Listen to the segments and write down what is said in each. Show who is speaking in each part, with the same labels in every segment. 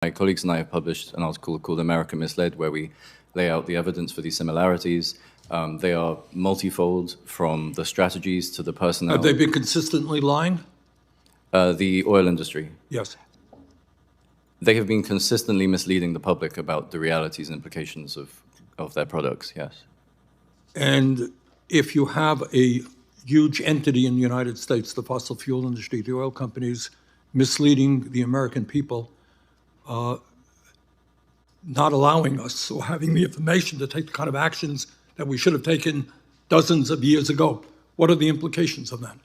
Speaker 1: my colleagues and I have published an article called America Misled, where we lay out the evidence for these similarities. They are multifold, from the strategies to the personnel.
Speaker 2: Have they been consistently lying?
Speaker 1: The oil industry.
Speaker 2: Yes.
Speaker 1: They have been consistently misleading the public about the realities and implications of their products, yes.
Speaker 2: And if you have a huge entity in the United States, the fossil fuel industry, the oil companies, misleading the American people, not allowing us or having the information to take the kind of actions that we should have taken dozens of years ago, what are the implications of that?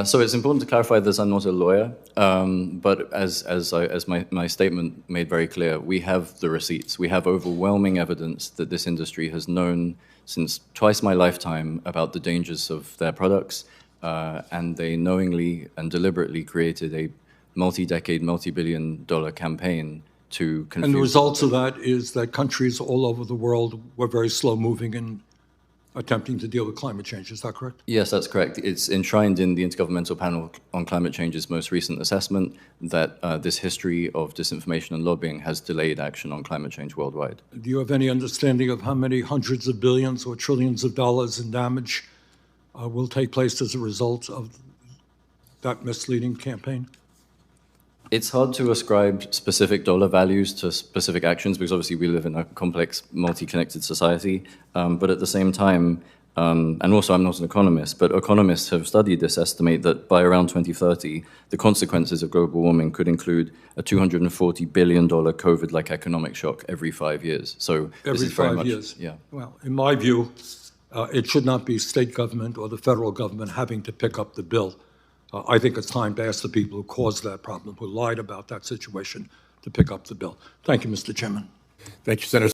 Speaker 1: So it's important to clarify this. I'm not a lawyer, but as my statement made very clear, we have the receipts. We have overwhelming evidence that this industry has known since twice my lifetime about the dangers of their products, and they knowingly and deliberately created a multi-decade, multi-billion-dollar campaign to confuse.
Speaker 2: And the results of that is that countries all over the world were very slow-moving in attempting to deal with climate change. Is that correct?
Speaker 1: Yes, that's correct. It's enshrined in the Intergovernmental Panel on Climate Change's most recent assessment that this history of disinformation and lobbying has delayed action on climate change worldwide.
Speaker 2: Do you have any understanding of how many hundreds of billions or trillions of dollars in damage will take place as a result of that misleading campaign?
Speaker 1: It's hard to ascribe specific dollar values to specific actions because obviously we live in a complex, multi-connected society. But at the same time, and also I'm not an economist, but economists have studied this, estimate that by around 2030, the consequences of global warming could include a $240 billion COVID-like economic shock every 5 years. So
Speaker 2: every 5 years.
Speaker 1: Yeah.
Speaker 2: Well, in my view, it should not be state government or the federal government having to pick up the bill. I think it's time to ask the people who caused that problem, who lied about that situation, to pick up the bill. Thank you, Mr. Chairman.
Speaker 3: Thank you, Senator.